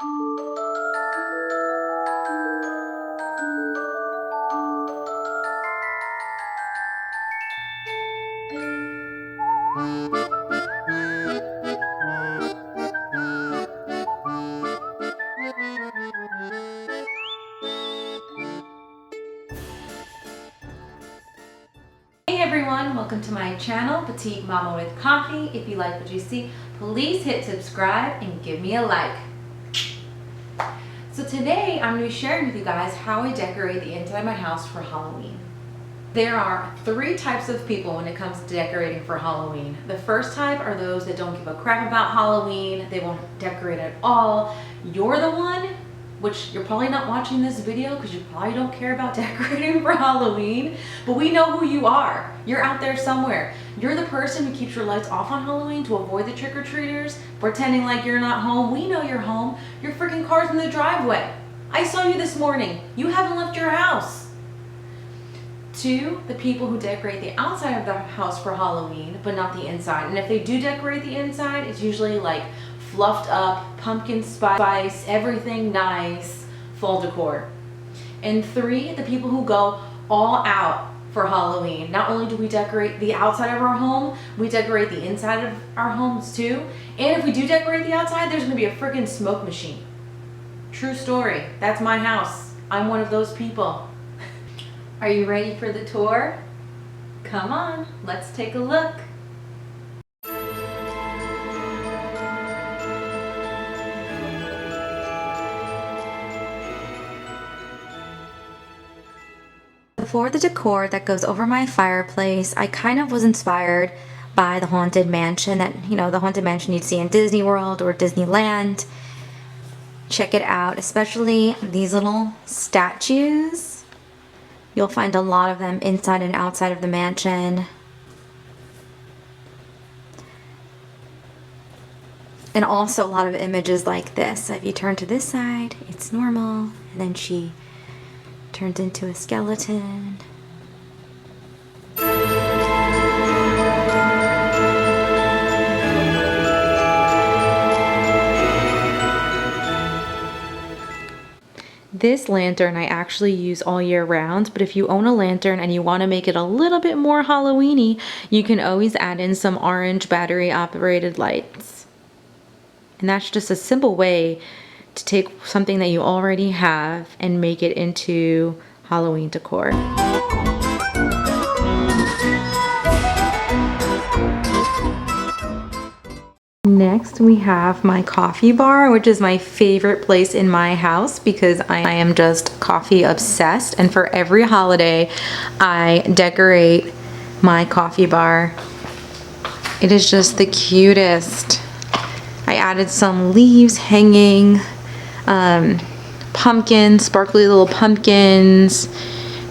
Hey everyone, welcome to my channel, Petite Mama with Coffee. If you like what you see, please hit subscribe and give me a like. So today I'm going to be sharing with you guys how I decorate the inside of my house for Halloween. There are three types of people when it comes to decorating for Halloween. The first type are those that don't give a crap about Halloween. They won't decorate at all. You're the one, which you're probably not watching this video because you probably don't care about decorating for Halloween, but we know who you are. You're out there somewhere. You're the person who keeps your lights off on Halloween to avoid the trick-or-treaters, pretending like you're not home. We know you're home. Your freaking car's in the driveway. I saw you this morning. You haven't left your house. Two, the people who decorate the outside of the house for Halloween, but not the inside. And if they do decorate the inside, it's usually like fluffed up, pumpkin spice, everything nice, full decor. And three, the people who go all out for Halloween. Not only do we decorate the outside of our home, we decorate the inside of our homes too. And if we do decorate the outside, there's gonna be a freaking smoke machine. True story, that's my house. I'm one of those people. Are you ready for the tour? Come on, let's take a look. For the decor that goes over my fireplace, I kind of was inspired by the Haunted Mansion the Haunted Mansion you'd see in Disney World or Disneyland. Check it out, especially these little statues. You'll find a lot of them inside and outside of the mansion. And also a lot of images like this. So if you turn to this side, it's normal, and then she turns into a skeleton. This lantern I actually use all year round, but if you own a lantern and you want to make it a little bit more Halloween-y, you can always add in some orange battery operated lights. And that's just a simple way to take something that you already have and make it into Halloween decor. Next we have my coffee bar, which is my favorite place in my house because I am just coffee obsessed, and for every holiday I decorate my coffee bar. It is just the cutest. I added some leaves hanging, pumpkins, sparkly little pumpkins,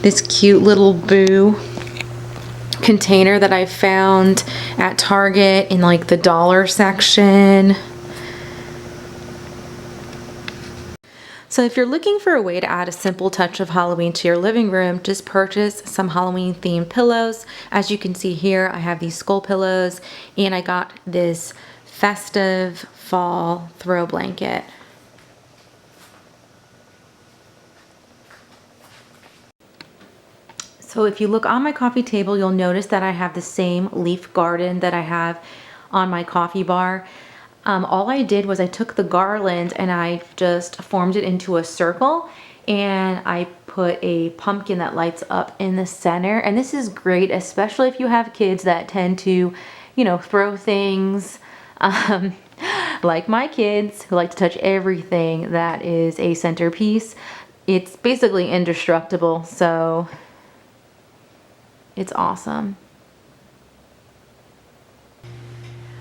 this cute little boo container that I found at Target in like the dollar section. So if you're looking for a way to add a simple touch of Halloween to your living room, just purchase some Halloween themed pillows. As you can see here, I have these skull pillows, and I got this festive fall throw blanket. So if you look on my coffee table, you'll notice that I have the same leaf garden that I have on my coffee bar. All I did was I took the garland and I just formed it into a circle, and I put a pumpkin that lights up in the center. And this is great, especially if you have kids that tend to, throw things, like my kids who like to touch everything that is a centerpiece. It's basically indestructible, so it's awesome.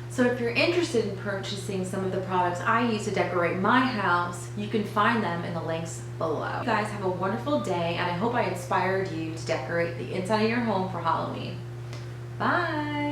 So if you're interested in purchasing some of the products I use to decorate my house, you can find them in the links below. You guys have a wonderful day, and I hope I inspired you to decorate the inside of your home for Halloween. Bye!